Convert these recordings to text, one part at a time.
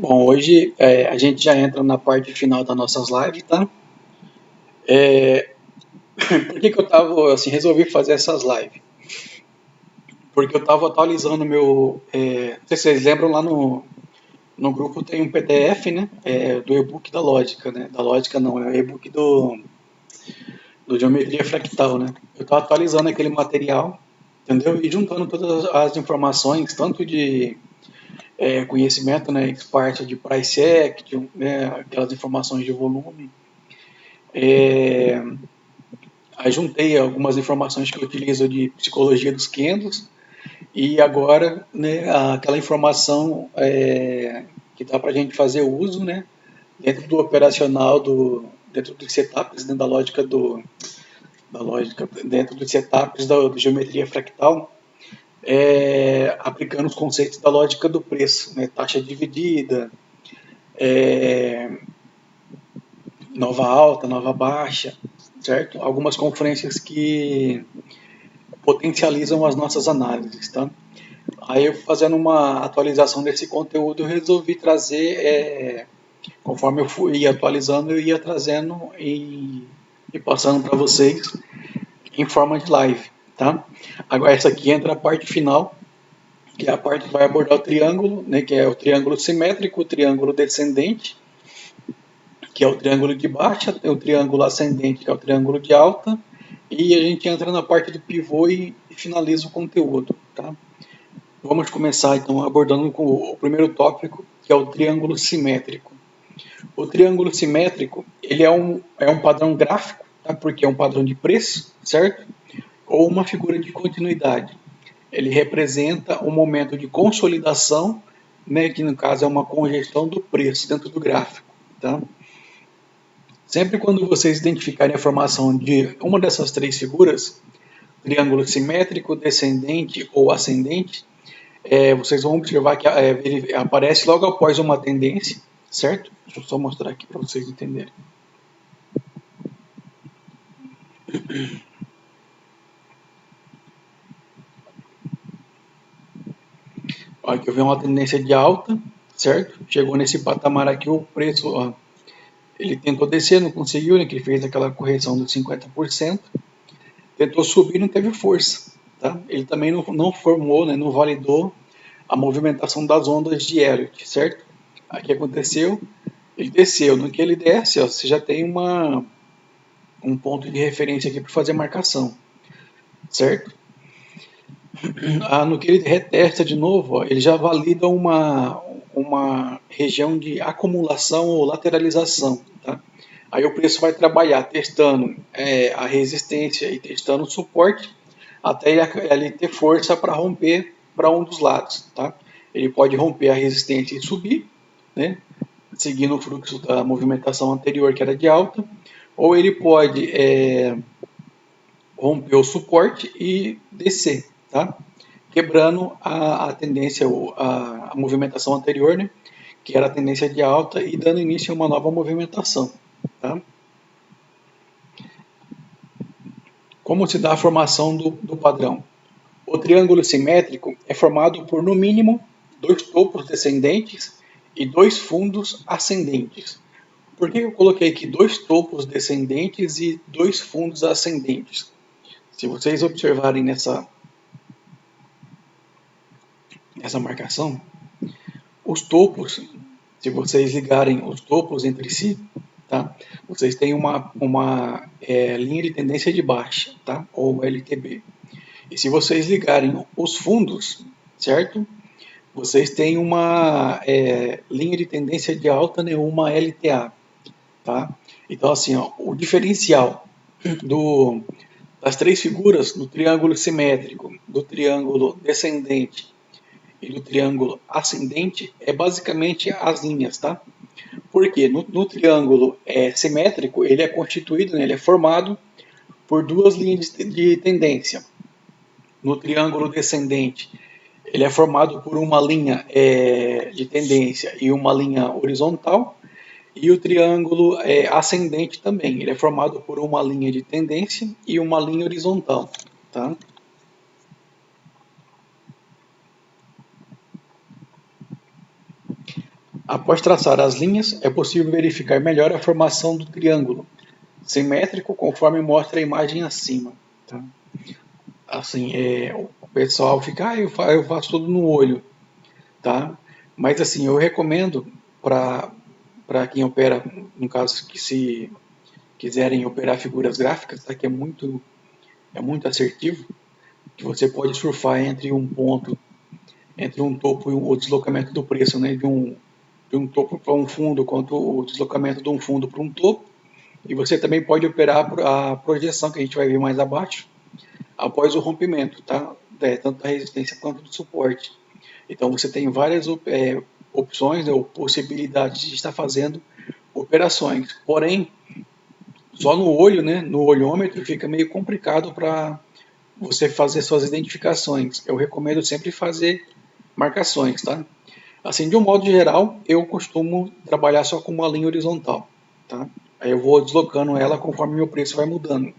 Bom, hoje a gente já entra na parte final das nossas lives, tá? Por que que eu tava, assim, resolvi fazer essas lives? Porque eu tava atualizando meu, não sei se vocês lembram, lá no grupo tem um PDF, né? Do e-book da lógica, né? Da lógica não, é o e-book do geometria fractal, né? Eu tava atualizando aquele material, entendeu? E juntando todas as informações, tanto de conhecimento, né? Parte de price action, né? Aquelas informações de volume. É, Aí juntei algumas informações que eu utilizo de psicologia dos Kendos e agora, né, aquela informação que dá para a gente fazer uso, né, dentro do operacional, dentro dos setups, dentro da lógica, dentro dos setups da geometria fractal, aplicando os conceitos da lógica do preço, né, taxa dividida, é, nova alta, nova baixa, certo? Algumas conferências que potencializam as nossas análises, tá? Aí eu fazendo uma atualização desse conteúdo, eu resolvi trazer, conforme eu fui atualizando, eu ia trazendo e passando para vocês em forma de live, tá? Agora essa aqui entra a parte final, que é a parte que vai abordar o triângulo, né, que é o triângulo simétrico, o triângulo descendente, que é o triângulo de baixa, tem o triângulo ascendente, que é o triângulo de alta, e a gente entra na parte do pivô e finaliza o conteúdo, tá? Vamos começar então abordando com o primeiro tópico, que é o triângulo simétrico. O triângulo simétrico, ele é um padrão gráfico, tá? Porque é um padrão de preço, certo? Ou uma figura de continuidade. Ele representa um momento de consolidação, né, que no caso é uma congestão do preço dentro do gráfico, tá? Sempre quando vocês identificarem a formação de uma dessas três figuras, triângulo simétrico, descendente ou ascendente, vocês vão observar que ele aparece logo após uma tendência, certo? Deixa eu só mostrar aqui para vocês entenderem. Aqui eu vi uma tendência de alta, certo? Chegou nesse patamar aqui, o preço, ó, ele tentou descer, não conseguiu, né? Que ele fez aquela correção dos 50%, tentou subir, não teve força, tá? Ele também não formou, né? Não validou a movimentação das ondas de Elliott, certo? Aqui aconteceu, ele desceu. No que ele desce, ó, você já tem um ponto de referência aqui para fazer a marcação, certo? No que ele retesta de novo, ó, ele já valida uma região de acumulação ou lateralização. Tá? Aí o preço vai trabalhar testando a resistência e testando o suporte até ele ter força para romper para um dos lados. Tá? Ele pode romper a resistência e subir, né? Seguindo o fluxo da movimentação anterior que era de alta, ou ele pode romper o suporte e descer, tá? Quebrando a tendência, a movimentação anterior, né? Que era a tendência de alta e dando início a uma nova movimentação, tá? Como se dá a formação do padrão? O triângulo simétrico é formado por, no mínimo, dois topos descendentes e dois fundos ascendentes. Por que eu coloquei aqui dois topos descendentes e dois fundos ascendentes? Se vocês observarem nessa marcação, os topos, se vocês ligarem os topos entre si, tá? Vocês têm uma linha de tendência de baixa, tá? Ou LTB. E se vocês ligarem os fundos, certo? Vocês têm uma linha de tendência de alta, né? Uma LTA, tá? Então, assim, ó, o diferencial do, das três figuras do triângulo simétrico, do triângulo descendente e do triângulo ascendente é basicamente as linhas, tá? Porque no triângulo simétrico ele é constituído, né, ele é formado por duas linhas de tendência. No triângulo descendente ele é formado por uma linha de tendência e uma linha horizontal. E o triângulo ascendente também, ele é formado por uma linha de tendência e uma linha horizontal, tá? Após traçar as linhas, é possível verificar melhor a formação do triângulo simétrico conforme mostra a imagem acima. Tá? Assim, o pessoal fica, eu faço tudo no olho, tá? Mas assim, eu recomendo para quem opera, no caso que se quiserem operar figuras gráficas, tá? Que é muito assertivo, que você pode surfar entre um ponto, entre um topo e o deslocamento do preço, né? De um topo para um fundo, quanto o deslocamento de um fundo para um topo. E você também pode operar a projeção, que a gente vai ver mais abaixo, após o rompimento, tá? Tanto da resistência quanto do suporte. Então você tem várias opções, né, ou possibilidades de estar fazendo operações. Porém, só no olho, né, no olhômetro, fica meio complicado para você fazer suas identificações. Eu recomendo sempre fazer marcações, tá? Assim, de um modo geral, eu costumo trabalhar só com uma linha horizontal, tá? Aí eu vou deslocando ela conforme meu preço vai mudando.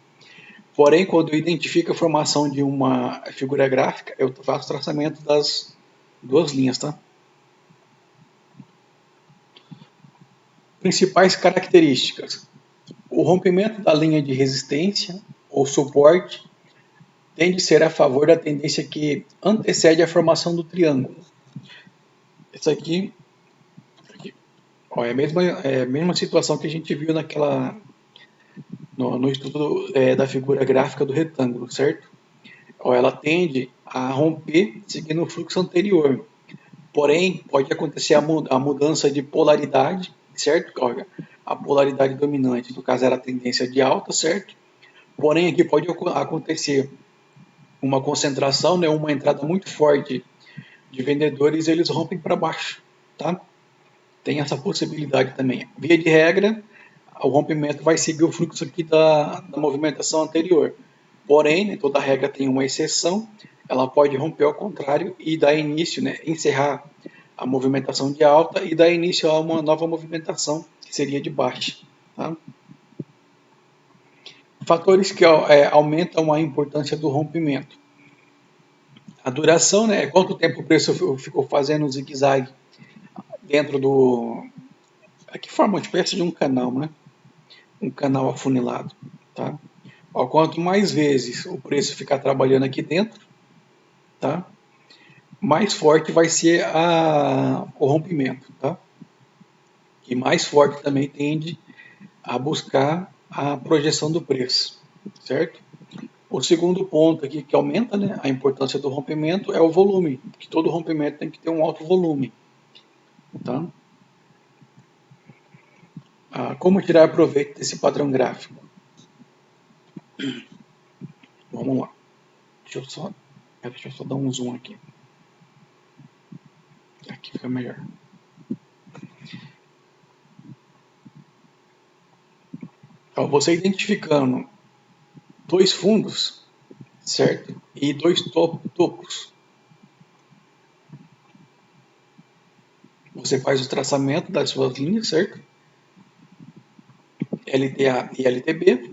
Porém, quando eu identifico a formação de uma figura gráfica, eu faço traçamento das duas linhas, tá? Principais características: o rompimento da linha de resistência ou suporte tende a ser a favor da tendência que antecede a formação do triângulo. Isso aqui ó, é a mesma situação que a gente viu no estudo da figura gráfica do retângulo, certo? Ó, ela tende a romper seguindo o fluxo anterior. Porém, pode acontecer a mudança de polaridade, certo? Olha, a polaridade dominante, no caso era a tendência de alta, certo? Porém, aqui pode acontecer uma concentração, né, uma entrada muito forte de vendedores, eles rompem para baixo, tá? Tem essa possibilidade também. Via de regra, o rompimento vai seguir o fluxo aqui da movimentação anterior. Porém, né, toda regra tem uma exceção, ela pode romper ao contrário e dar início, né, encerrar a movimentação de alta e dar início a uma nova movimentação, que seria de baixa. Tá? Fatores que aumentam a importância do rompimento. A duração, né, quanto tempo o preço ficou fazendo zigue-zague dentro do... Aqui forma uma espécie de um canal, né? Um canal afunilado. Tá? Ó, quanto mais vezes o preço ficar trabalhando aqui dentro, tá? Mais forte vai ser o rompimento. Tá? E mais forte também tende a buscar a projeção do preço, certo? O segundo ponto aqui que aumenta, né, a importância do rompimento é o volume, que todo rompimento tem que ter um alto volume. Tá? Como tirar proveito desse padrão gráfico? Vamos lá. Deixa eu só dar um zoom aqui. Aqui fica melhor. Então, você identificando dois fundos, certo? E dois topos. Você faz o traçamento das suas linhas, certo? LTA e LTB.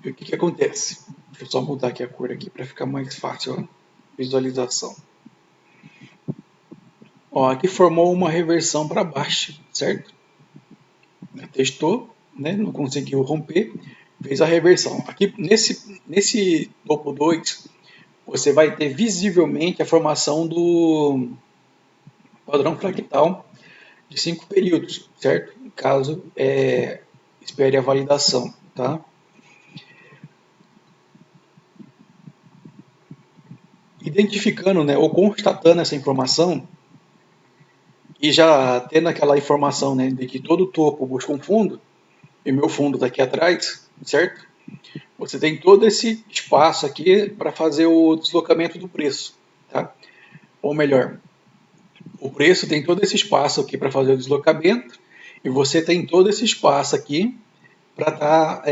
E o que acontece? Deixa eu só mudar aqui a cor aqui para ficar mais fácil a visualização. Ó, aqui formou uma reversão para baixo, certo? Testou, né? Não conseguiu romper, fez a reversão. Aqui nesse topo 2, você vai ter visivelmente a formação do padrão fractal de 5 períodos, certo? Caso espere a validação, tá? Identificando, né, ou constatando essa informação e já tendo aquela informação, né, de que todo topo busca um fundo e meu fundo está aqui atrás, certo? Você tem todo esse espaço aqui para fazer o deslocamento do preço, tá? Ou melhor, o preço tem todo esse espaço aqui para fazer o deslocamento e você tem todo esse espaço aqui para estar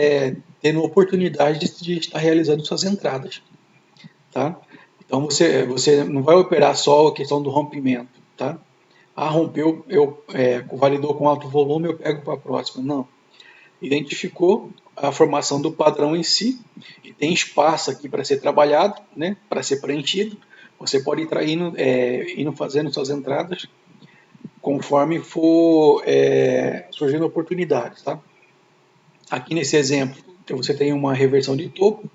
tendo oportunidade de estar realizando suas entradas, tá? Então você não vai operar só a questão do rompimento, tá? Rompeu, validou com alto volume, eu pego para a próxima. Não. Identificou a formação do padrão em si e tem espaço aqui para ser trabalhado, né? Para ser preenchido. Você pode estar indo fazendo suas entradas conforme for surgindo oportunidades, tá? Aqui nesse exemplo, você tem uma reversão de topo,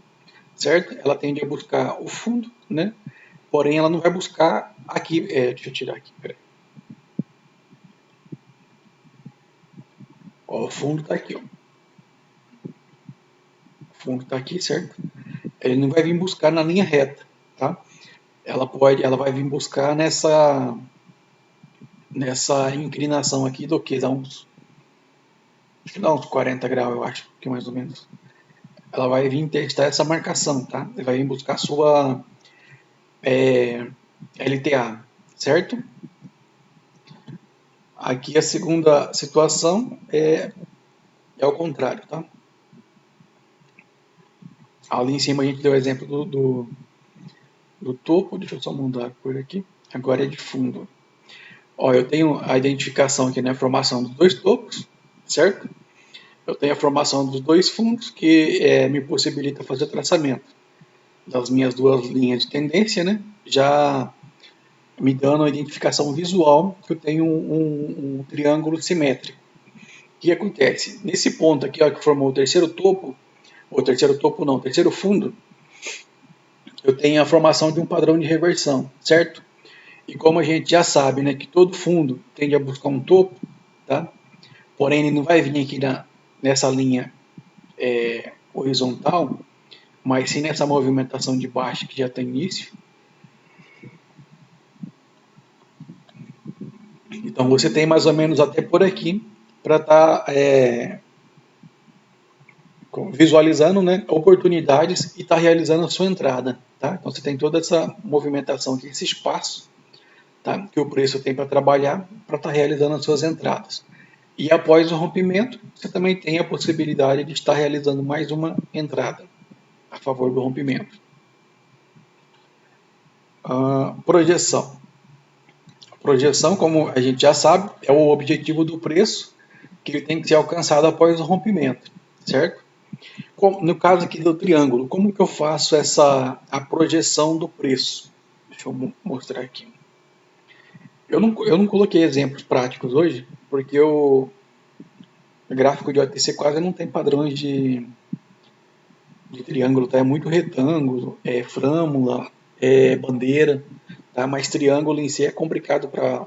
certo? Ela tende a buscar o fundo, né? Porém, ela não vai buscar aqui. Deixa eu tirar aqui, peraí. Ó, o fundo está aqui, ó. O fundo está aqui, certo? Ele não vai vir buscar na linha reta, tá? Ela vai vir buscar nessa inclinação aqui do que acho que dá uns 40 graus, eu acho, que mais ou menos. Ela vai vir testar essa marcação, tá? Ele vai vir buscar a sua LTA, certo? Aqui a segunda situação é o contrário, tá? Ali em cima a gente deu o exemplo do topo, deixa eu só mudar a cor aqui. Agora é de fundo. Ó, eu tenho a identificação aqui na formação dos dois topos, certo? Eu tenho a formação dos dois fundos que me possibilita fazer o traçamento das minhas duas linhas de tendência, né? Já me dando a identificação visual que eu tenho um triângulo simétrico. O que acontece? Nesse ponto aqui, ó, que formou o terceiro topo, ou terceiro topo não, terceiro fundo, eu tenho a formação de um padrão de reversão, certo? E como a gente já sabe, né, que todo fundo tende a buscar um topo, tá? Porém ele não vai vir aqui nessa linha horizontal, mas sim nessa movimentação de baixo que já tem início. Então você tem mais ou menos até por aqui para estar visualizando, né, oportunidades e estar realizando a sua entrada. Tá? Então você tem toda essa movimentação aqui, esse espaço, tá, que o preço tem para trabalhar para estar realizando as suas entradas. E após o rompimento, você também tem a possibilidade de estar realizando mais uma entrada a favor do rompimento. Projeção. A projeção, como a gente já sabe, é o objetivo do preço que ele tem que ser alcançado após o rompimento, certo? No caso aqui do triângulo, como que eu faço a projeção do preço? Deixa eu mostrar aqui. Eu não coloquei exemplos práticos hoje, porque o gráfico de OTC quase não tem padrões de triângulo, tá? É muito retângulo, frâmula, bandeira, tá? Mas triângulo em si é complicado para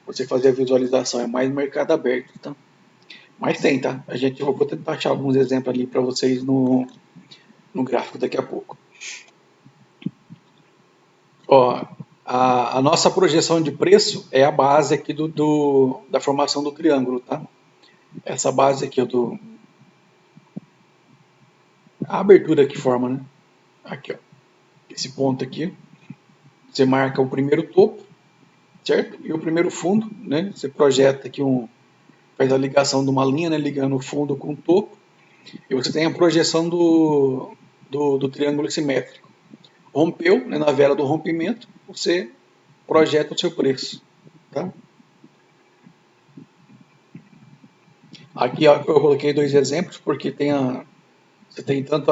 você fazer a visualização, é mais mercado aberto, tá? Mas tem, tá? Eu vou tentar achar alguns exemplos ali para vocês no gráfico daqui a pouco. Ó, a nossa projeção de preço é a base aqui da formação do triângulo, tá? Essa base aqui, a abertura que forma, né? Aqui, ó. Esse ponto aqui, você marca o primeiro topo, certo? E o primeiro fundo, né? Você projeta aqui faz a ligação de uma linha, né? Ligando o fundo com o topo. E você tem a projeção do triângulo simétrico. Rompeu, né? Na vela do rompimento, você projeta o seu preço, tá? Aqui ó, eu coloquei dois exemplos porque você tem tanto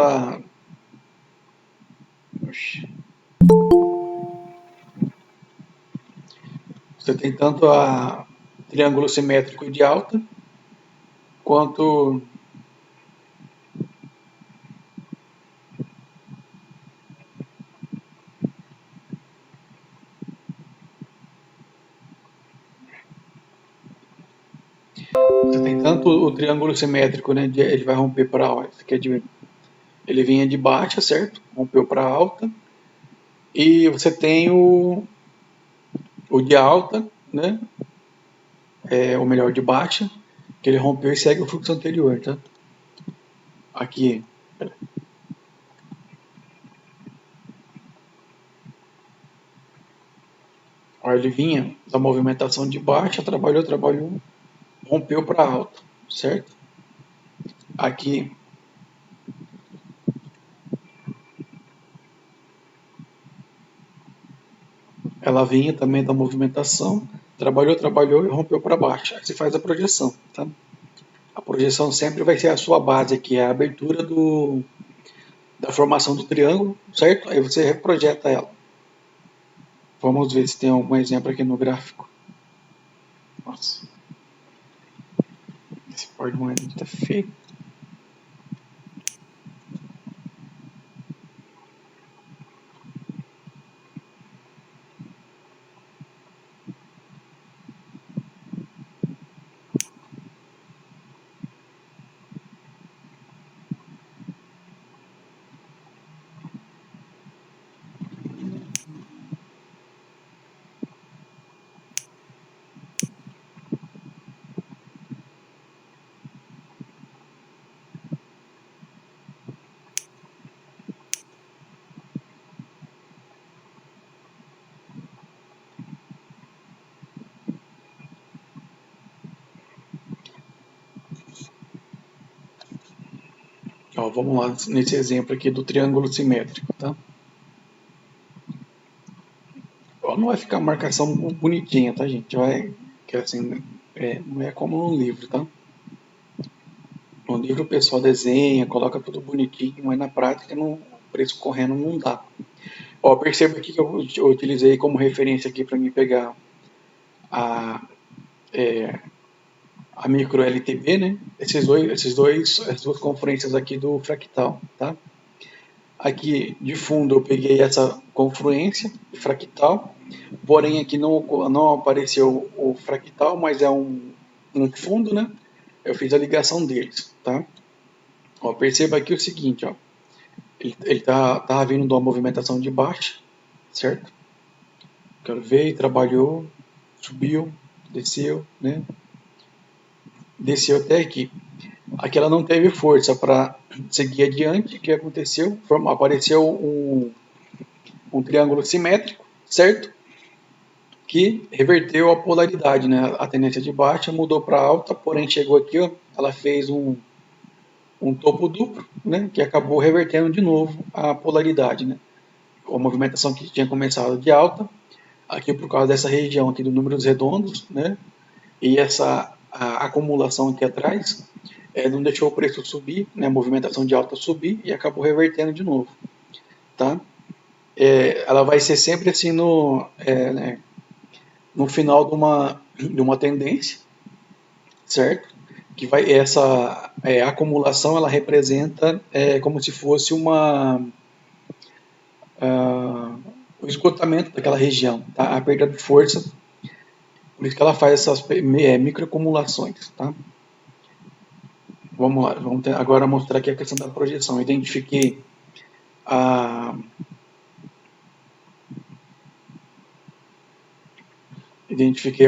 a triângulo simétrico de alta quanto você tem tanto o triângulo simétrico, né? Ele vai romper para alta, ele vinha de baixa, certo? Rompeu para alta. E você tem o de alta, né? Ou melhor, de baixa, que ele rompeu e segue o fluxo anterior, tá? Aqui. Olha, ele vinha da movimentação de baixa, trabalhou, rompeu para alta, certo? Aqui ela vinha também da movimentação, trabalhou e rompeu para baixo. Aí você faz a projeção, tá? A projeção sempre vai ser a sua base, que é a abertura da formação do triângulo, certo? Aí você reprojeta ela. Vamos ver se tem algum exemplo aqui no gráfico. Nossa, esse par de moeda aqui tá feio. Ó, vamos lá nesse exemplo aqui do triângulo simétrico, tá? Ó, não vai ficar marcação bonitinha, tá, gente? Vai, que assim, não é como no livro, tá? No livro o pessoal desenha, coloca tudo bonitinho, mas na prática o preço correndo não dá. Ó, perceba aqui que eu utilizei como referência aqui para mim pegar a, a micro LTB, né? Essas duas conferências aqui do fractal, tá? Aqui de fundo eu peguei essa confluência fractal, porém aqui não apareceu o fractal, mas é um fundo, né? Eu fiz a ligação deles, tá? Ó, perceba aqui o seguinte, ó. Ele tá vindo de uma movimentação de baixa, certo? Quero ver, trabalhou, subiu, desceu, né? Desceu até aqui. Aqui ela não teve força para seguir adiante. O que aconteceu? Apareceu um triângulo simétrico, certo? Que reverteu a polaridade, né? A tendência de baixa mudou para alta, porém chegou aqui, ó, ela fez um topo duplo, né? Que acabou revertendo de novo a polaridade, né? A movimentação que tinha começado de alta, aqui por causa dessa região aqui dos números redondos, né? E essa a acumulação aqui atrás não deixou o preço subir, né? A movimentação de alta subir e acabou revertendo de novo, tá? Ela vai ser sempre assim né, no final de uma tendência, certo? Que vai essa acumulação ela representa como se fosse o esgotamento daquela região, tá? A perda de força, por isso que ela faz essas microacumulações, tá? Vamos lá, agora mostrar aqui a questão da projeção. A, identifiquei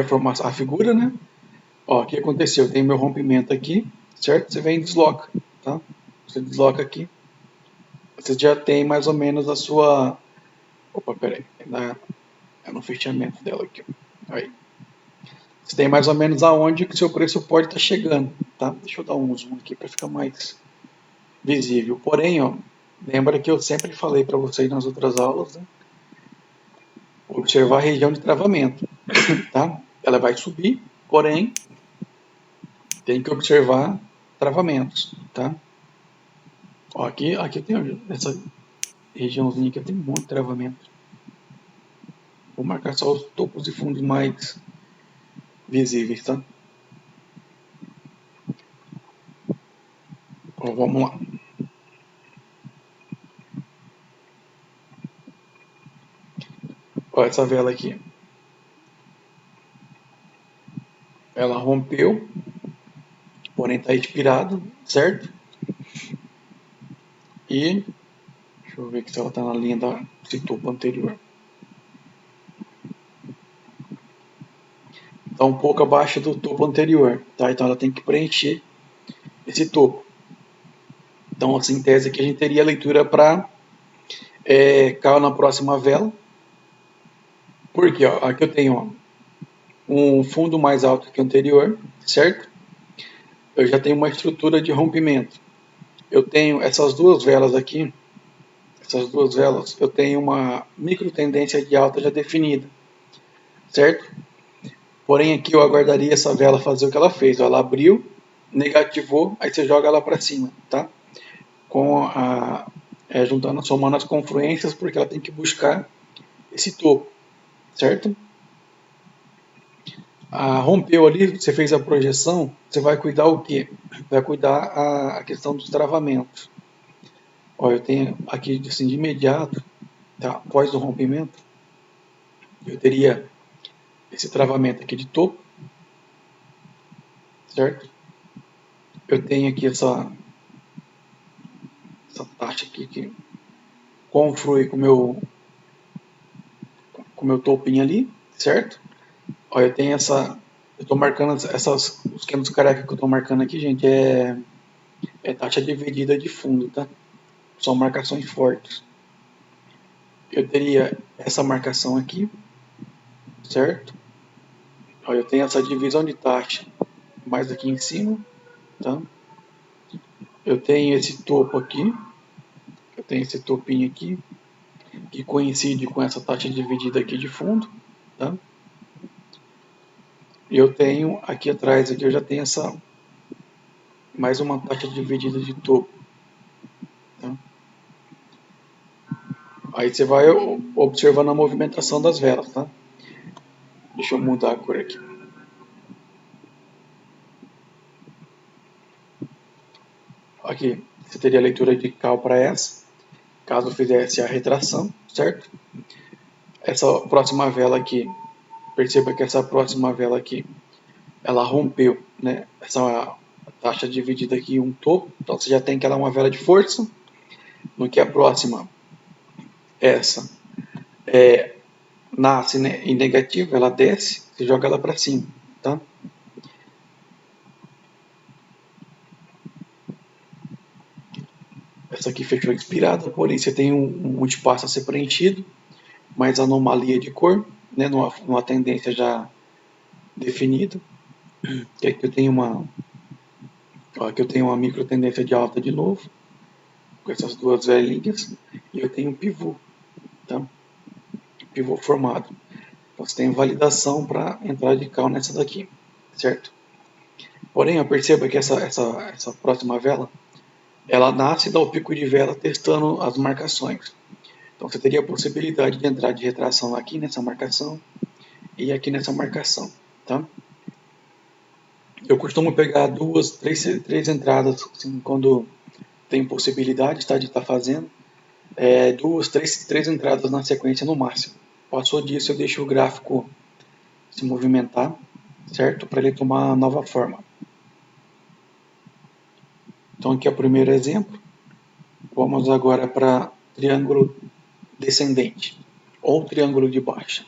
a figura, né? Ó, o que aconteceu? Tem meu rompimento aqui, certo? Você vem e desloca, tá? Você desloca aqui, você já tem mais ou menos a sua... Opa, peraí, é no fechamento dela aqui. Aí. Você tem mais ou menos aonde que o seu preço pode estar chegando, tá? Deixa eu dar um zoom aqui para ficar mais visível. Porém, ó, lembra que eu sempre falei para vocês nas outras aulas, né? Observar a região de travamento, tá? Ela vai subir, porém, tem que observar travamentos, tá? Ó, aqui tem essa regiãozinha aqui, tem um monte de travamento. Vou marcar só os topos e fundos mais visíveis, tá? Ó, vamos lá. Ó, essa vela aqui, ela rompeu, porém está expirado, certo? E deixa eu ver se ela está na linha desse topo anterior. Está um pouco abaixo do topo anterior, tá? Então ela tem que preencher esse topo. Então, assim, em tese aqui a gente teria a leitura para cair na próxima vela. Porque ó, aqui eu tenho ó, um fundo mais alto que o anterior, certo? Eu já tenho uma estrutura de rompimento. Eu tenho essas duas velas aqui, eu tenho uma micro tendência de alta já definida, certo? Porém aqui eu aguardaria essa vela fazer o que ela fez. Ela abriu, negativou, aí você joga ela para cima, tá? Juntando, somando as confluências, porque ela tem que buscar esse topo, certo? Rompeu ali, você fez a projeção, você vai cuidar o quê? Vai cuidar a questão dos travamentos. Ó, eu tenho aqui assim, de imediato, tá? Após o rompimento, eu teria esse travamento aqui de topo, certo? Eu tenho aqui essa taxa aqui que conflui com o meu topinho ali, certo? Ó, eu tenho eu estou marcando os cantos careca que eu estou marcando aqui, gente, é taxa dividida de fundo, tá? São marcações fortes. Eu teria essa marcação aqui, certo? Ó, eu tenho essa divisão de taxa mais aqui em cima, tá? Eu tenho esse topo aqui, eu tenho esse topinho aqui, que coincide com essa taxa dividida aqui de fundo, tá? E eu tenho aqui atrás, aqui eu já tenho mais uma taxa dividida de topo, tá? Aí você vai observando a movimentação das velas, tá? Deixa eu mudar a cor aqui. Aqui, você teria a leitura de cal para essa, caso fizesse a retração, certo? Essa próxima vela aqui, perceba que essa próxima vela aqui, ela rompeu, né? Essa taxa dividida aqui em um topo, então você já tem que ela é uma vela de força. No que a próxima, essa, nasce, né, em negativo, ela desce, você joga ela para cima, tá? Essa aqui fechou inspirada, porém você tem um espaço a ser preenchido, mais anomalia de cor, né, numa tendência já definida. Que aqui eu tenho aqui eu tenho uma micro tendência de alta de novo, com essas duas velhinhas, e eu tenho um pivô, tá? Pivô formado. Então você tem validação para entrar de cal nessa daqui, certo? Porém, eu percebo que essa próxima vela, ela nasce e dá o pico de vela testando as marcações. Então você teria a possibilidade de entrar de retração aqui nessa marcação e aqui nessa marcação, tá? Eu costumo pegar três entradas, assim, quando tem possibilidade, tá, de estar fazendo, três entradas na sequência no máximo. Passou disso, eu deixo o gráfico se movimentar, certo? Para ele tomar uma nova forma. Então aqui é o primeiro exemplo. Vamos agora para triângulo descendente ou triângulo de baixa.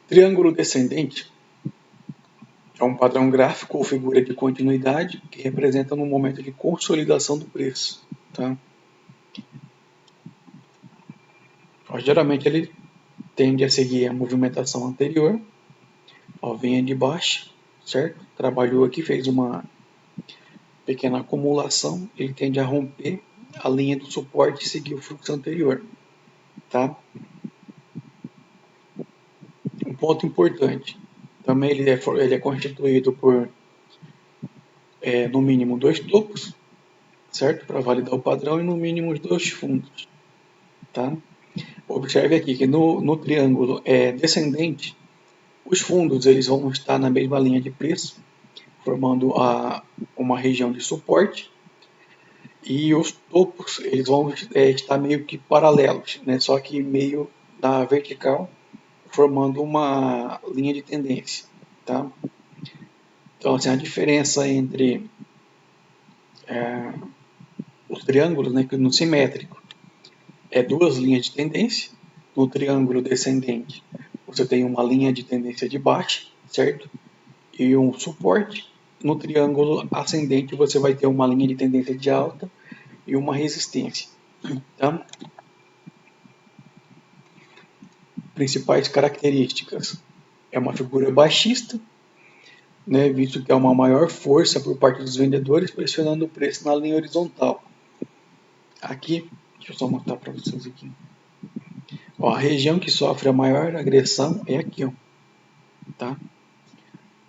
Triângulo descendente é um padrão gráfico ou figura de continuidade que representa um momento de consolidação do preço. Tá? Geralmente ele tende a seguir a movimentação anterior, vinha de baixo, certo? Trabalhou aqui, fez uma pequena acumulação, ele tende a romper a linha do suporte e seguir o fluxo anterior. Tá? Um ponto importante, também ele é constituído por no mínimo dois topos, certo? Para validar o padrão e no mínimo os dois fundos. Tá? Observe aqui que no triângulo descendente, os fundos eles vão estar na mesma linha de preço, formando uma região de suporte, e os topos eles vão estar meio que paralelos, né? Só que meio na vertical, formando uma linha de tendência. Tá? Então, assim, a diferença entre os triângulos, né, no simétrico, é duas linhas de tendência. No triângulo descendente, você tem uma linha de tendência de baixa, certo? E um suporte. No triângulo ascendente, você vai ter uma linha de tendência de alta e uma resistência. Tá? Principais características. É uma figura baixista, né, visto que há uma maior força por parte dos vendedores pressionando o preço na linha horizontal. Aqui, deixa eu só mostrar para vocês aqui. Ó, a região que sofre a maior agressão é aqui, ó, tá?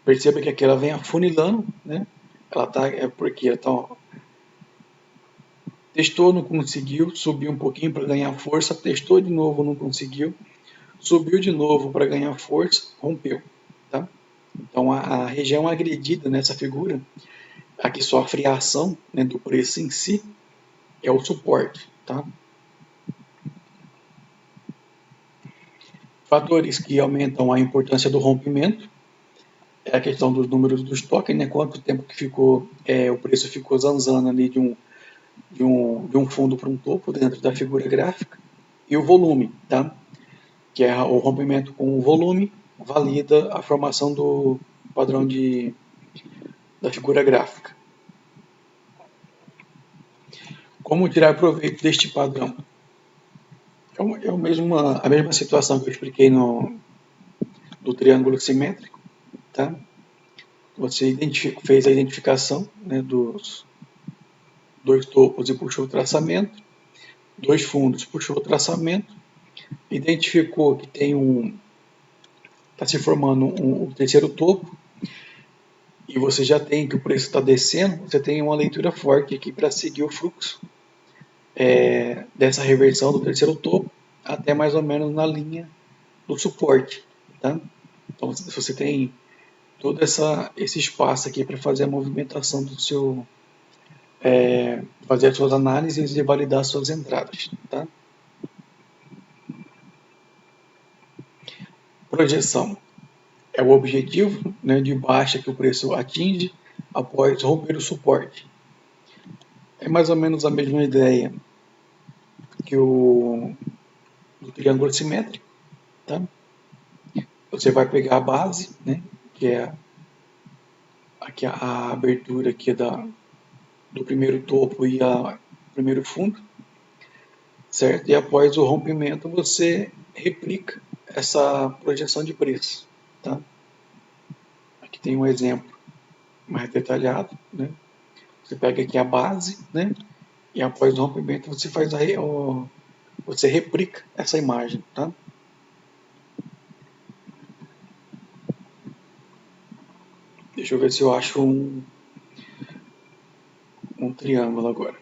Perceba que aqui ela vem afunilando, né? Ela tá, porque ela tá, ó, testou, não conseguiu, subiu um pouquinho para ganhar força, testou de novo, não conseguiu, subiu de novo para ganhar força, rompeu. Tá? Então a região agredida nessa figura, a que sofre a ação, né, do preço em si, é o suporte. Tá? Fatores que aumentam a importância do rompimento é a questão dos números do estoque, né? Quanto tempo que ficou, o preço ficou zanzando ali de um fundo para um topo dentro da figura gráfica, e o volume, tá? Que é o rompimento com o volume, valida a formação do padrão da figura gráfica. Como tirar proveito deste padrão? A mesma situação que eu expliquei do triângulo simétrico, tá? Você fez a identificação, né, dos dois topos e puxou o traçamento, dois fundos, puxou o traçamento, identificou que está se formando um terceiro topo, e você já tem que o preço está descendo, você tem uma leitura forte aqui para seguir o fluxo dessa reversão do terceiro topo até mais ou menos na linha do suporte. Tá? Então você tem todo esse espaço aqui para fazer a movimentação do seu, fazer as suas análises e validar as suas entradas. Tá? Projeção é o objetivo, né, de baixa que o preço atinge após romper o suporte. É mais ou menos a mesma ideia que o do triângulo simétrico. Tá? Você vai pegar a base, né, que é aqui a abertura aqui do primeiro topo e o primeiro fundo, certo? E após o rompimento você replica essa projeção de preço. Tá? Aqui tem um exemplo mais detalhado, né? Você pega aqui a base, né? E após o rompimento você faz você replica essa imagem, tá? Deixa eu ver se eu acho um triângulo agora.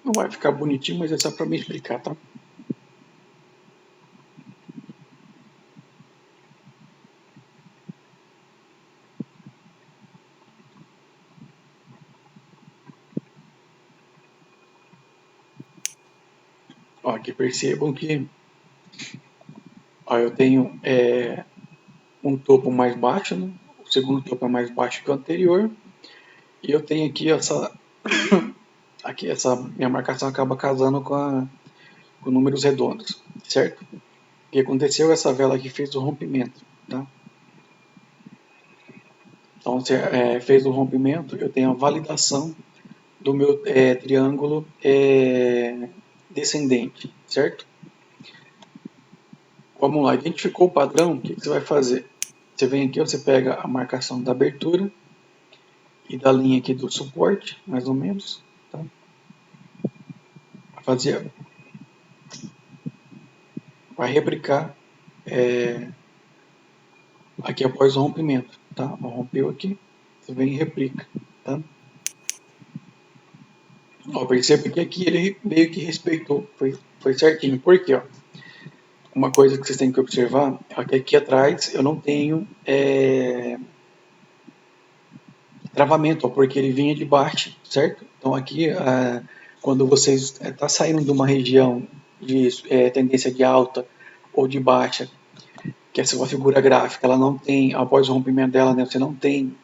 Não vai ficar bonitinho, mas é só para me explicar, tá? Ó, aqui percebam que eu tenho um topo mais baixo, né? O segundo topo é mais baixo que o anterior, e eu tenho aqui essa minha marcação acaba casando com números redondos, certo? O que aconteceu? Essa vela aqui fez o rompimento, tá? Então, se fez o rompimento, eu tenho a validação do meu triângulo descendente, certo? Vamos lá, identificou o padrão, o que você vai fazer? Você vem aqui, você pega a marcação da abertura e da linha aqui do suporte, mais ou menos, tá? Vai replicar aqui após o rompimento, tá? Rompeu aqui, você vem e replica, tá? Ó, perceba que aqui ele meio que respeitou, foi certinho. Por quê? Ó? Uma coisa que vocês têm que observar é que aqui atrás eu não tenho travamento, ó, porque ele vinha de baixo, certo? Então aqui, quando vocês está saindo de uma região de tendência de alta ou de baixa, que essa é uma figura gráfica, ela não tem, após o rompimento dela, né, você não tem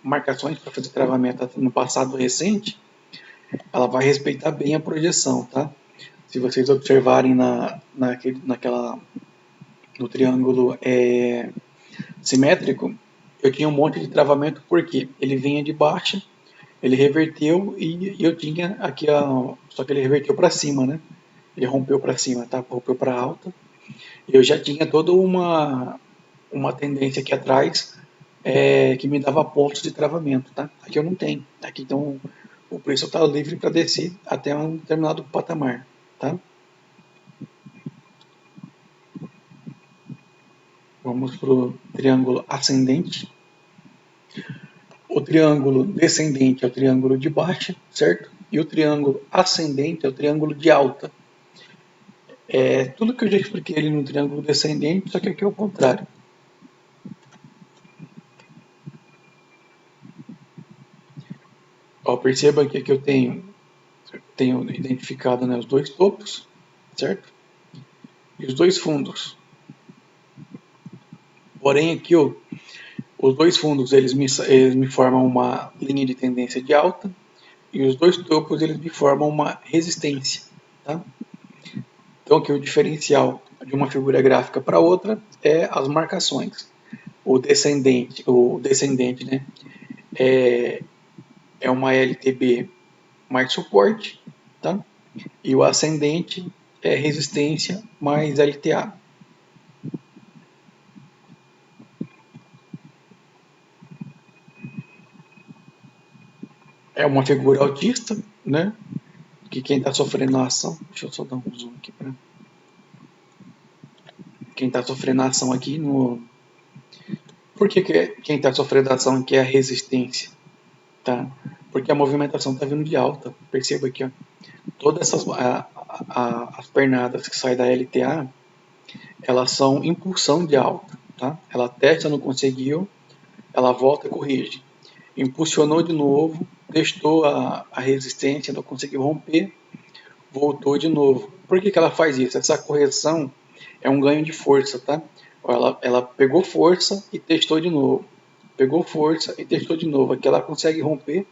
marcações para fazer travamento no passado recente, ela vai respeitar bem a projeção, tá? Se vocês observarem no triângulo simétrico, eu tinha um monte de travamento porque ele vinha de baixa, ele reverteu e eu tinha aqui só que ele reverteu para cima, né? Ele rompeu para cima, tá? Rompeu para alta. Eu já tinha toda uma tendência aqui atrás que me dava pontos de travamento, tá? Aqui eu não tenho. Aqui então o preço está livre para descer até um determinado patamar, tá? Vamos para o triângulo ascendente. O triângulo descendente é o triângulo de baixa, certo? E o triângulo ascendente é o triângulo de alta. Tudo que eu já expliquei ali no triângulo descendente, só que aqui é o contrário. Ó, perceba que aqui eu tenho identificado, né, os dois topos, certo? E os dois fundos. Porém aqui, ó, os dois fundos eles me formam uma linha de tendência de alta e os dois topos eles me formam uma resistência, tá? Então aqui o diferencial de uma figura gráfica para outra é as marcações. O descendente, né, é uma LTB mais suporte, tá? E o ascendente é resistência mais LTA. É uma figura autista, né? Que quem está sofrendo a ação, deixa eu só dar um zoom aqui para quem está sofrendo a ação aqui no. Por que quem está sofrendo a ação aqui é a resistência, tá? Porque a movimentação está vindo de alta. Perceba aqui, ó. Todas as pernadas que saem da LTA, elas são impulsão de alta, tá? Ela testa, não conseguiu, ela volta e corrige. Impulsionou de novo, testou a resistência, não conseguiu romper, voltou de novo. Por que ela faz isso? Essa correção é um ganho de força, tá? Ela pegou força e testou de novo. Pegou força e testou de novo. Aqui ela consegue romper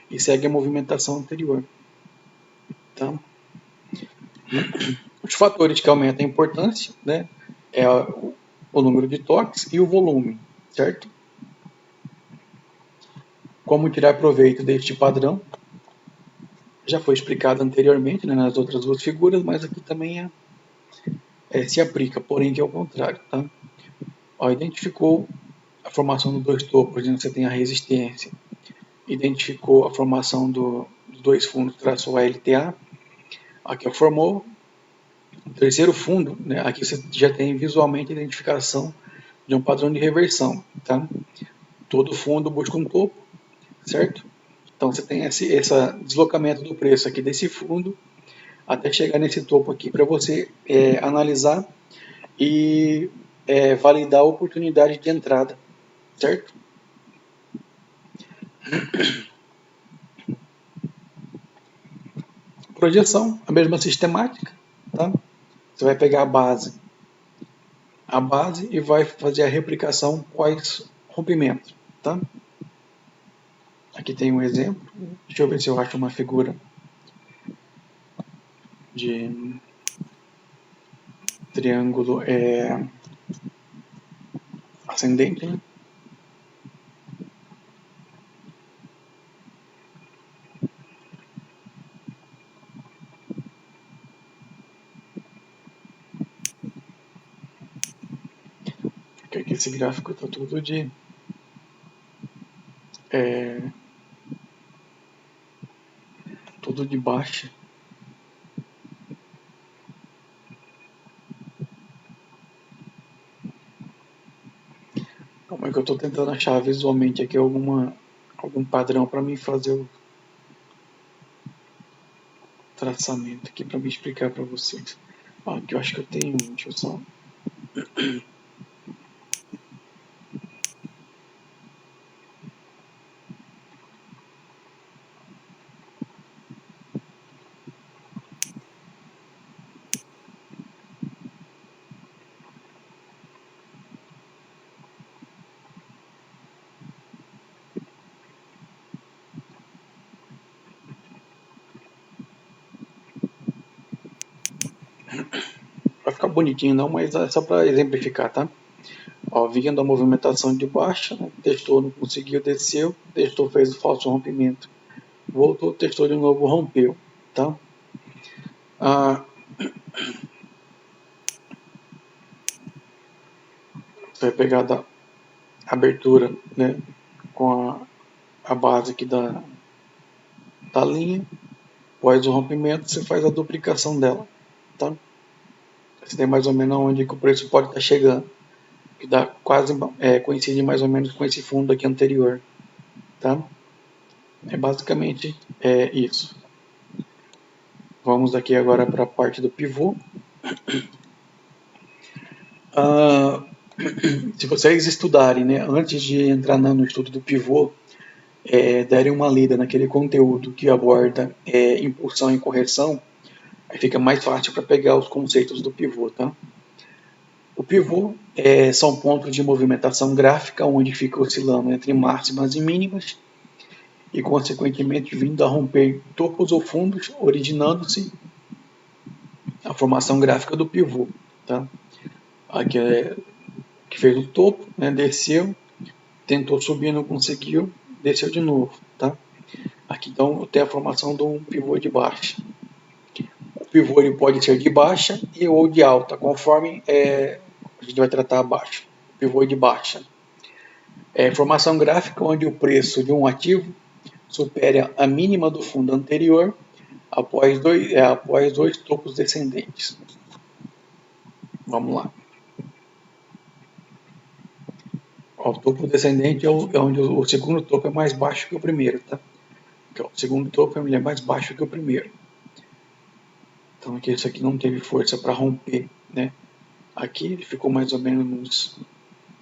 e segue a movimentação anterior. Tá? Os fatores que aumentam a importância, né, é o número de toques e o volume, certo? Como tirar proveito deste padrão? Já foi explicado anteriormente, né, nas outras duas figuras, mas aqui também se aplica, porém que é o contrário. Tá? Ó, identificou a formação dos dois topos, onde você tem a resistência. Identificou a formação dos dois fundos, traçou a LTA. Aqui formou. O terceiro fundo, né, aqui você já tem visualmente a identificação de um padrão de reversão. Tá? Todo fundo busca um topo, certo? Então você tem esse deslocamento do preço aqui desse fundo até chegar nesse topo aqui para você analisar e validar a oportunidade de entrada, certo? Projeção, a mesma sistemática, tá? Você vai pegar a base e vai fazer a replicação pós rompimento, tá? Aqui tem um exemplo. Deixa eu ver se eu acho uma figura de triângulo ascendente, né? Porque aqui esse gráfico está tudo de baixa. Como é que eu estou tentando achar visualmente aqui algum padrão para mim fazer o traçamento aqui para me explicar para vocês. Aqui eu acho que eu tenho, deixa eu só. Vai ficar bonitinho não, mas é só para exemplificar, tá? Ó, vindo a movimentação de baixa, né? Testou, não conseguiu, desceu, testou, fez o falso rompimento. Voltou, testou de novo, rompeu, tá? Ah, você vai pegar abertura, né, com a base aqui da linha. Após o rompimento, você faz a duplicação dela, tá? Você tem mais ou menos onde que o preço pode estar chegando, que dá quase, coincide mais ou menos com esse fundo aqui anterior, tá? É basicamente isso. Vamos aqui agora para a parte do pivô. Se vocês estudarem, né, antes de entrar no estudo do pivô, derem uma lida naquele conteúdo que aborda impulsão e correção, aí fica mais fácil para pegar os conceitos do pivô, tá? O pivô são pontos de movimentação gráfica onde fica oscilando entre máximas e mínimas e, consequentemente, vindo a romper topos ou fundos, originando-se a formação gráfica do pivô, tá? Aqui que fez o topo, né, desceu, tentou subir, não conseguiu, desceu de novo, tá? Aqui então tem a formação de um pivô de baixa. O pivô ele pode ser de baixa ou de alta, conforme a gente vai tratar abaixo. Pivô de baixa. Formação gráfica onde o preço de um ativo supera a mínima do fundo anterior após dois topos descendentes. Vamos lá. O topo descendente é onde o segundo topo é mais baixo que o primeiro, tá? O segundo topo é mais baixo que o primeiro. Então aqui isso aqui não teve força para romper, né? Aqui ele ficou mais ou menos uns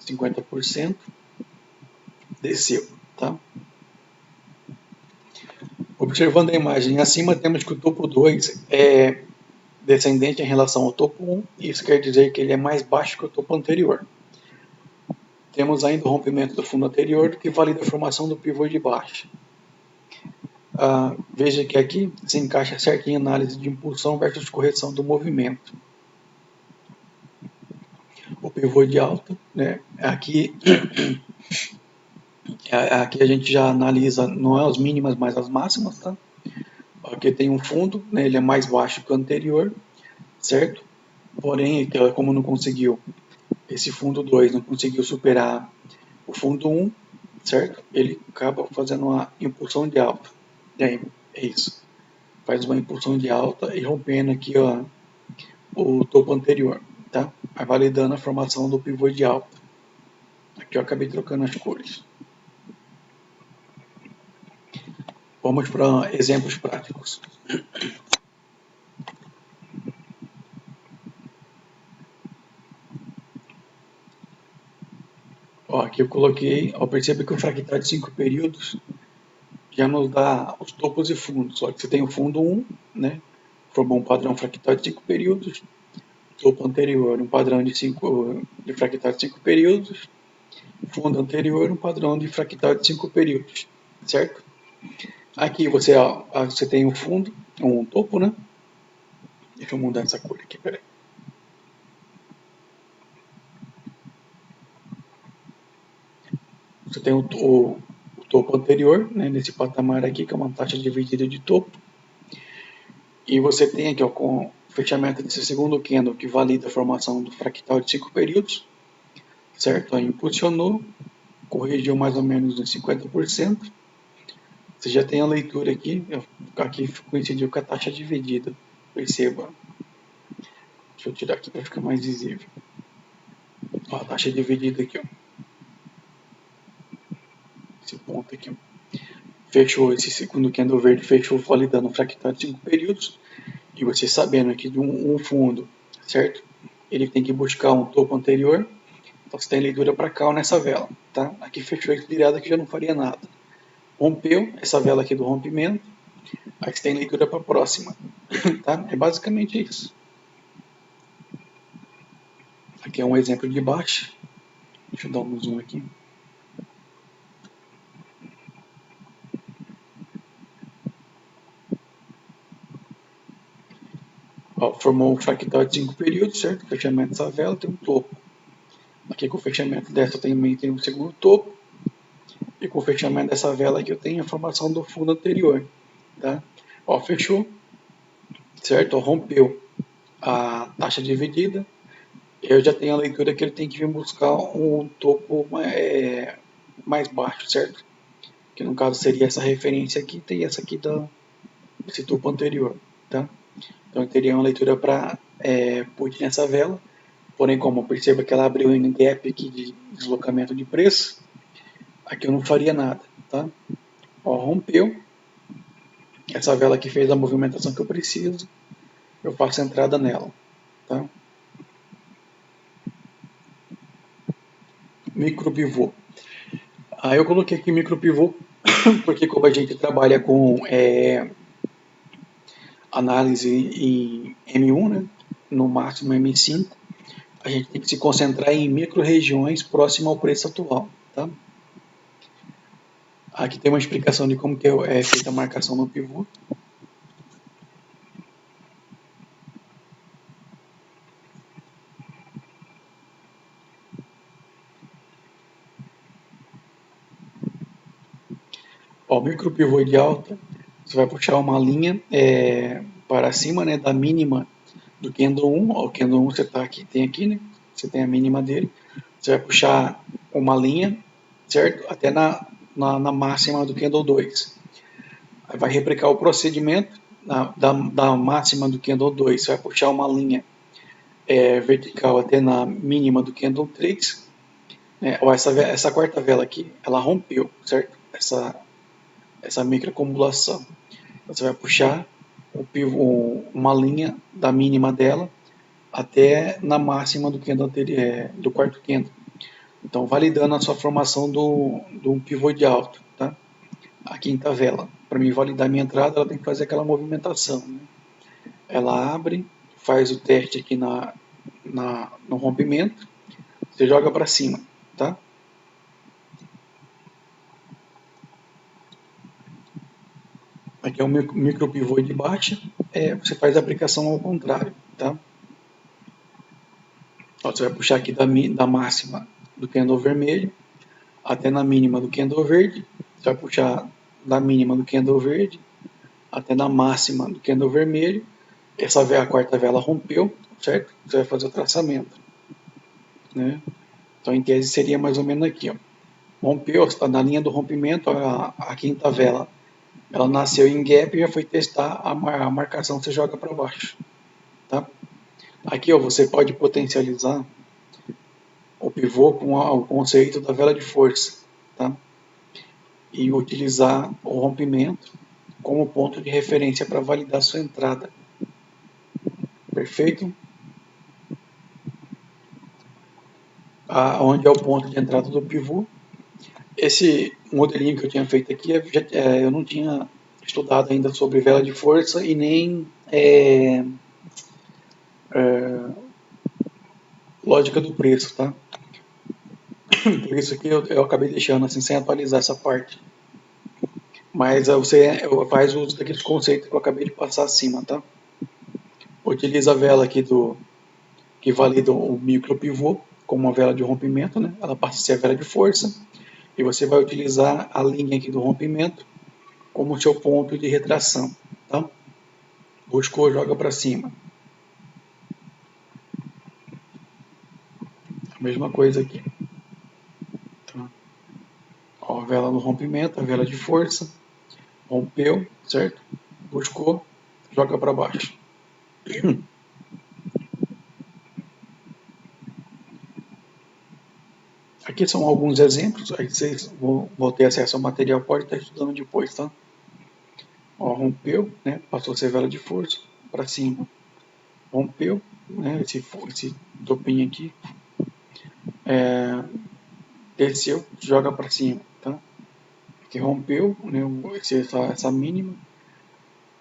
50%, desceu, tá? Observando a imagem acima, temos que o topo 2 é descendente em relação ao topo 1, isso quer dizer que ele é mais baixo que o topo anterior. Temos ainda o rompimento do fundo anterior, que valida a formação do pivô de baixa. Veja que aqui se encaixa certinho a análise de impulsão versus correção do movimento. O pivô de alta, né? Aqui a gente já analisa não as mínimas, mas as máximas, tá? Aqui tem um fundo, né? Ele é mais baixo que o anterior, certo? Porém, como não conseguiu, esse fundo 2 não conseguiu superar o fundo 1, certo? Ele acaba fazendo uma impulsão de alta. E aí, é isso. Faz uma impulsão de alta e rompendo aqui o topo anterior, tá? Vai validando a formação do pivô de alta. Aqui eu acabei trocando as cores. Vamos para exemplos práticos. Aqui eu coloquei, perceba que o fractal de 5 períodos já nos dá os topos e fundos. Só que você tem o fundo 1, né? Formou um padrão fractal de 5 períodos. Topo anterior, um padrão de fractal de 5 períodos. Fundo anterior, um padrão de fractal de 5 períodos, certo? Aqui você tem um fundo, um topo, né? Deixa eu mudar essa cor aqui, peraí. Você tem o topo anterior, né, nesse patamar aqui, que é uma taxa dividida de topo. E você tem aqui, com o fechamento desse segundo candle, que valida a formação do fractal de 5 períodos, certo? Aí impulsionou, corrigiu mais ou menos uns 50%. Você já tem a leitura aqui coincidiu com a taxa dividida. Perceba. Deixa eu tirar aqui para ficar mais visível. A taxa dividida aqui, esse ponto aqui. Fechou esse segundo candle verde, fechou validando o fractal de 5 períodos. E você sabendo aqui de um fundo, certo? Ele tem que buscar um topo anterior. Então você tem leitura para cá nessa vela, tá? Aqui fechou equilibrado, aqui já não faria nada. Rompeu essa vela aqui do rompimento. Aqui você tem leitura para a próxima, tá? É basicamente isso. Aqui é um exemplo de baixa. Deixa eu dar um zoom aqui. Formou um fractal de 5 períodos, certo? O fechamento dessa vela tem um topo. Aqui com o fechamento dessa também tem um segundo topo. E com o fechamento dessa vela aqui eu tenho a formação do fundo anterior, tá? Fechou, certo? Rompeu a taxa dividida. eu já tenho a leitura que ele tem que vir buscar um topo mais baixo, certo? Que no caso seria essa referência aqui, tem essa aqui desse topo anterior, tá? Então eu teria uma leitura para put nessa vela, porém como eu percebo que ela abriu em gap aqui de deslocamento de preço, aqui eu não faria nada, tá? Ó, rompeu, essa vela aqui fez a movimentação que eu preciso, eu faço a entrada nela, tá? Micro pivô. Aí eu coloquei aqui micro pivô porque como a gente trabalha com análise em M1, né, no máximo M5, a gente tem que se concentrar em micro-regiões próximas ao preço atual. Tá? Aqui tem uma explicação de como que é feita a marcação no pivô. Ó, o micro pivô de alta, você vai puxar uma linha para cima, né, da mínima do candle 1. Ó, o candle 1 você tá aqui, tem aqui, né? Você tem a mínima dele. Você vai puxar uma linha, certo? Até na máxima do candle 2. Aí vai replicar o procedimento da máxima do candle 2. Você vai puxar uma linha vertical até na mínima do candle 3. Ó, essa quarta vela aqui, ela rompeu, certo? Essa microacumulação. Você vai puxar uma linha da mínima dela até na máxima do candle do quarto candle. Então, validando a sua formação do pivô de alto, tá? A quinta vela. Para mim validar minha entrada, ela tem que fazer aquela movimentação. Né? Ela abre, faz o teste aqui no rompimento, você joga para cima, tá? Aqui é o micro pivô de baixa, você faz a aplicação ao contrário, tá? Ó, você vai puxar aqui da máxima do candle vermelho até na mínima do candle verde, você vai puxar da mínima do candle verde até na máxima do candle vermelho, a quarta vela rompeu, certo? Você vai fazer o traçamento, né? Então, em tese, seria mais ou menos aqui, ó. Rompeu, está na linha do rompimento, a quinta vela, ela nasceu em gap e já foi testar a marcação, você joga para baixo, tá? Aqui, ó, você pode potencializar o pivô com o conceito da vela de força, tá? E utilizar o rompimento como ponto de referência para validar sua entrada. Perfeito? Onde é o ponto de entrada do pivô. Esse modelinho que eu tinha feito aqui, eu não tinha estudado ainda sobre vela de força e nem lógica do preço, tá? Por isso que eu acabei deixando assim sem atualizar essa parte. Mas você faz uso daqueles conceitos que eu acabei de passar acima, tá? Utiliza a vela aqui que valida o micro pivô como uma vela de rompimento, né? Ela passa a ser a vela de força e você vai utilizar a linha aqui do rompimento como seu ponto de retração, tá? Buscou, joga para cima. A mesma coisa aqui. Tá? Ó, a vela no rompimento, a vela de força, rompeu, certo? Buscou, joga para baixo. Aqui são alguns exemplos, aí vocês vão ter acesso ao material, pode estar estudando depois, tá? Ó, rompeu, né? Passou a ser vela de força, para cima. Rompeu, né? Esse topinho aqui, desceu, joga para cima, tá? Aqui rompeu, né? Essa mínima,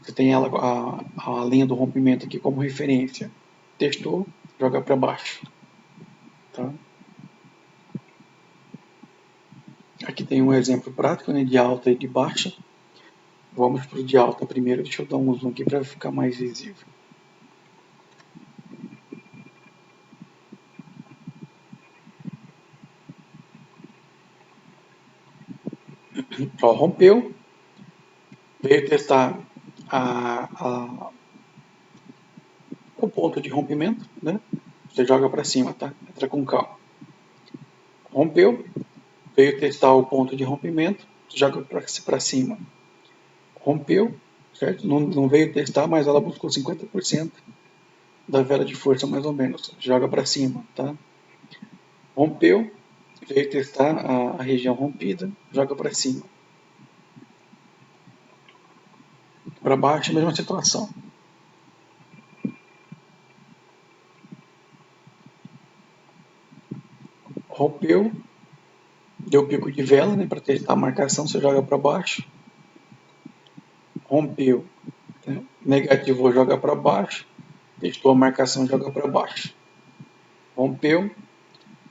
você tem a linha do rompimento aqui como referência. Testou, joga para baixo, tá? Aqui tem um exemplo prático, né, de alta e de baixa. Vamos para o de alta primeiro. Deixa eu dar um zoom aqui para ficar mais visível. Ó, rompeu, veio testar o ponto de rompimento, né? você joga para cima, tá? Entra com calma. Rompeu, veio testar o ponto de rompimento, você joga para cima. Rompeu, certo? Não veio testar, mas ela buscou 50% da vela de força, mais ou menos. Joga para cima, tá? Rompeu, veio testar a região rompida, joga para cima. Para baixo, a mesma situação. Rompeu, deu pico de vela, né, para testar a marcação, você joga para baixo. Rompeu, né, negativou, joga para baixo. Testou a marcação, joga para baixo. Rompeu,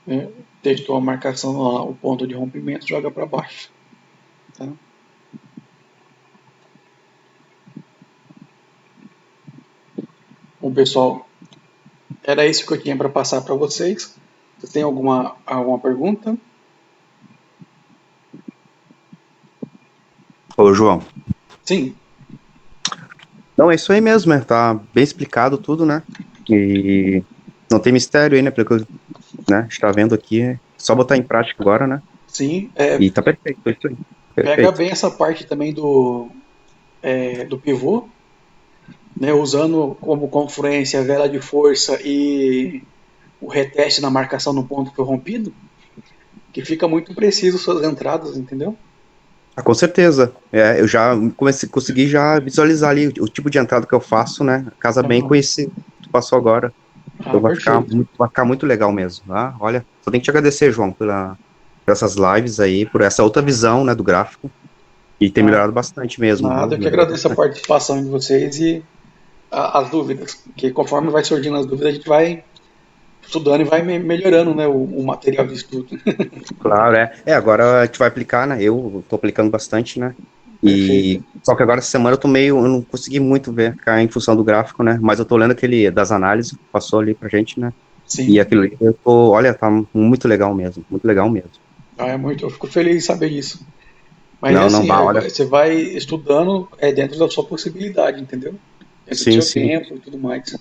né, testou a marcação lá, o ponto de rompimento, joga para baixo. Tá? Bom, pessoal, era isso que eu tinha para passar para vocês. Você tem alguma pergunta? Ô, João. Sim. Não, é isso aí mesmo, né? Tá bem explicado tudo, né? E não tem mistério aí, né? Pelo que a gente tá vendo aqui, é só botar em prática agora, né? Sim, E tá perfeito, é isso aí. pega Perfeito. bem essa parte também do pivô, né, usando como confluência a vela de força e o reteste na marcação no ponto que foi rompido, que fica muito preciso suas entradas, entendeu? Ah, com certeza. É, eu já consegui já visualizar ali o tipo de entrada que eu faço, né? Casa bem com Uhum. esse que tu passou agora. Ah, Então perfeito. vai ficar muito legal mesmo, tá? Olha, só tenho que te agradecer, João, por essas lives aí, por essa outra visão, né, do gráfico. E tem Ah, melhorado bastante mesmo, viu? nada, eu que Melhorou agradeço a bastante. participação de vocês e as dúvidas, que conforme vai surgindo as dúvidas, a gente vai estudando e vai melhorando, né, o material de estudo. Claro, é. É, agora a gente vai aplicar, né? Eu tô aplicando bastante, né? Perfeito. E só que agora essa semana eu não consegui muito ver, ficar em função do gráfico, né? Mas eu tô lendo aquele das análises que passou ali pra gente, né? E Sim. aquilo ali, eu tô, olha, tá muito legal mesmo, muito legal mesmo. Ah, eu fico feliz em saber disso. Mas é Não, não, assim, olha, você vai estudando dentro da sua possibilidade, entendeu? Dentro do sim, seu sim. tempo e tudo mais.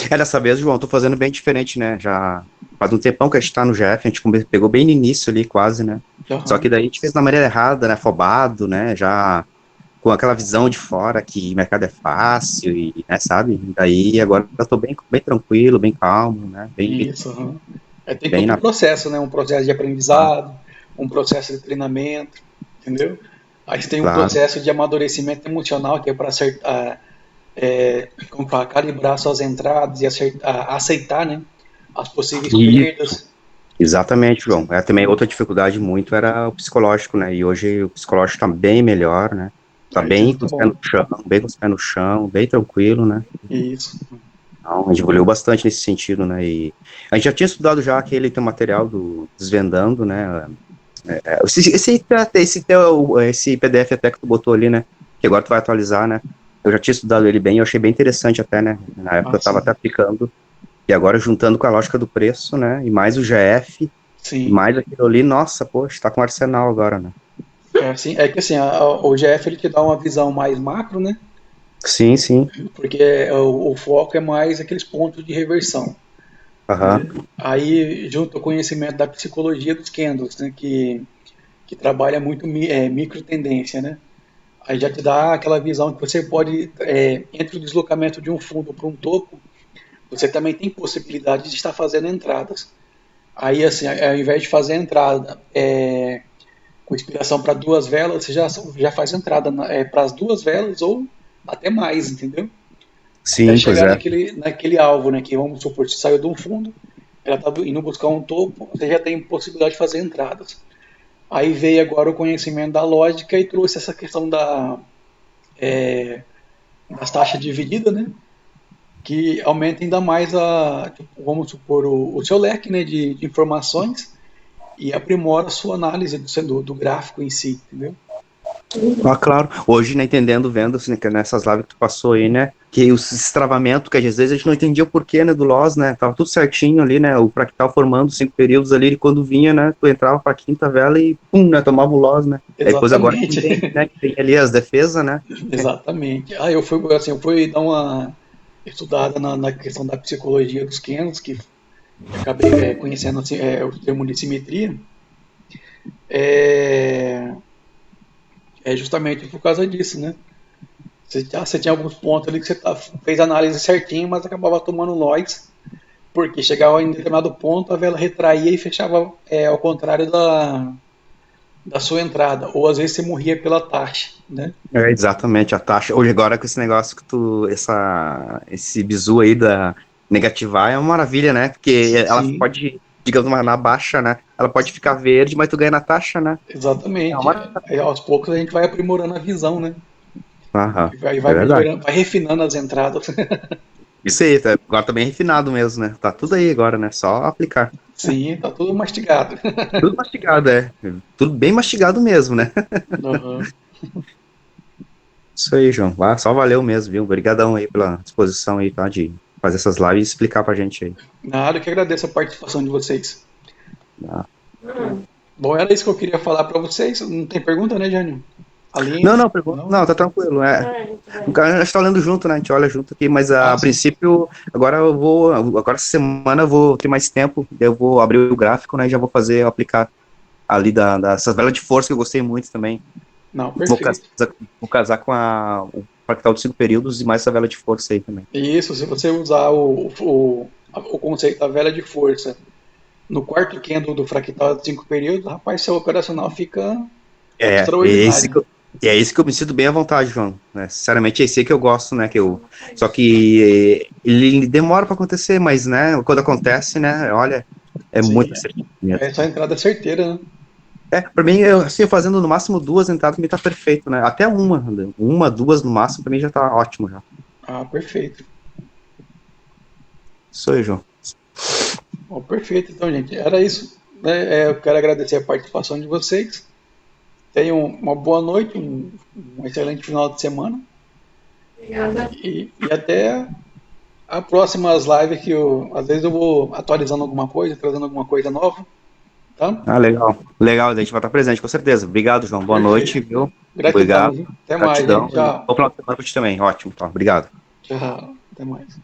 É, dessa vez, João, eu tô fazendo bem diferente, né? Já faz um tempão que a gente tá no GF, a gente pegou bem no início ali, quase, né? Só que Aham. daí a gente fez da maneira errada, né? Afobado, né? Já com aquela visão de fora que mercado é fácil e, né, sabe? Daí agora eu tô bem tranquilo, bem calmo, né? Isso, aham. Tem Bem todo um na. processo, né? Um processo de Ah, aprendizado, um processo de treinamento, entendeu? Aí você tem um claro. processo de amadurecimento emocional, que é para acertar, como fala, calibrar suas entradas e aceitar, né? As possíveis Isso. perdas. Exatamente, João. É, também outra dificuldade muito era o psicológico, né? E hoje o psicológico tá bem melhor, né? Tá Isso é bem com muito os pés bom. no chão, bem com os pés no chão, bem tranquilo, né? Isso. Então, a gente evoluiu bastante nesse sentido, né? E a gente já tinha estudado já aquele teu material do Desvendando, né? Esse PDF até que tu botou ali, né? Que agora tu vai atualizar, né? Eu já tinha estudado ele bem, eu achei bem interessante até, né? Na época eu estava Assim, até aplicando, e agora juntando com a lógica do preço, né? E mais o GF, e sim. mais aquilo ali, nossa, poxa, tá com arsenal agora, né? É que assim, o GF ele te dá uma visão mais macro, né? Sim, sim. Porque o foco é mais aqueles pontos de reversão, Aham. né? Aí, junto ao conhecimento da psicologia dos candles, né? Que trabalha muito micro tendência, né? Aí já te dá aquela visão que você pode, entre o deslocamento de um fundo para um topo, você também tem possibilidade de estar fazendo entradas. Aí, assim, ao invés de fazer entrada com inspiração para duas velas, você já faz entrada para as duas velas ou até mais, entendeu? Até Sim, pois chegar é. naquele alvo, né? Que vamos supor, se saiu de um fundo, ela está indo buscar um topo, você já tem possibilidade de fazer entradas. Aí veio agora o conhecimento da lógica e trouxe essa questão das taxas divididas, né? Que aumenta ainda mais tipo, vamos supor, o seu leque, né, de informações e aprimora a sua análise do gráfico em si, entendeu? Ah, claro. Hoje, né, entendendo, vendo, assim, que nessas lives que tu passou aí, né, que os destravamentos, que às vezes a gente não entendia o porquê, né, do loss, né, tava tudo certinho ali, né, o fractal formando 5 períodos ali, e quando vinha, né, tu entrava pra quinta vela e, pum, né, tomava o loss, né. Aí depois agora tu Exatamente. entende, né, que tem ali as defesas, né. Exatamente. Eu fui dar uma estudada na questão da psicologia dos candles, que acabei conhecendo assim, o termo de simetria, é, é justamente por causa disso, né? Você tinha alguns pontos ali que você fez a análise certinho, mas acabava tomando nós, porque chegava em determinado ponto, a vela retraía e fechava ao contrário da sua entrada, ou às vezes você morria pela taxa, né? É, exatamente, a taxa. Hoje agora com esse negócio que esse bizu aí da negativar é uma maravilha, né? Porque ela Sim, pode, digamos, na baixa, né? Ela pode ficar verde, mas tu ganha na taxa, né? É exatamente. uma... Aí, aos poucos a gente vai aprimorando a visão, né? Aham, Vai é verdade. melhorando, vai refinando as entradas. Isso aí, agora tá bem refinado mesmo, né? Tá tudo aí agora, né? Só aplicar. Sim, tá tudo mastigado. Tudo mastigado, é. Tudo bem mastigado mesmo, né? Uhum. Isso aí, João. Ah, só valeu mesmo, viu? Obrigadão aí pela disposição aí, tá? De fazer essas lives e explicar pra gente aí. Nada, eu que agradeço a participação de vocês. Ah. Bom, era isso que eu queria falar para vocês. Não tem pergunta, né, Jânio? Não, Aline? não, Não? não, tá tranquilo. A gente tá olhando junto, né? A gente olha junto aqui, mas Ah, a sim. princípio, agora essa semana eu vou ter mais tempo, eu vou abrir o gráfico, né? E já vou aplicar ali dessas velas de força que eu gostei muito também. Não, Vou casar, perfeito. vou casar com o fractal de 5 períodos e mais essa vela de força aí também. Isso, se você usar o conceito da vela de força no quarto candle do fractal de 5 períodos, rapaz, seu operacional fica É, extraordinário. é esse que eu me sinto bem à vontade, João. Né? Sinceramente, é esse aí que eu gosto, né? Só que ele demora para acontecer, mas, né? Quando acontece, né? Olha, é muito Sim, assertivo é mesmo. essa entrada certeira, né? Pra mim, assim, fazendo no máximo 2 entradas, me tá perfeito, né? Até uma, 2 no máximo, pra mim já tá ótimo já. Ah, perfeito. Isso aí, João. Bom, perfeito, então, gente. Era isso. Né? Eu quero agradecer a participação de vocês. Tenham uma boa noite, um excelente final de semana. E até a próximas lives que às vezes eu vou atualizando alguma coisa, trazendo alguma coisa nova, tá? Ah, legal. Legal, a gente vai estar presente, com certeza. Obrigado, João. Boa noite, Perfeito. viu? Gratidão, Obrigado. viu? Até mais, Gratidão. gente. E Tchau. bom final de semana pra ti também. Ótimo, tá? Obrigado. Tchau. Até mais.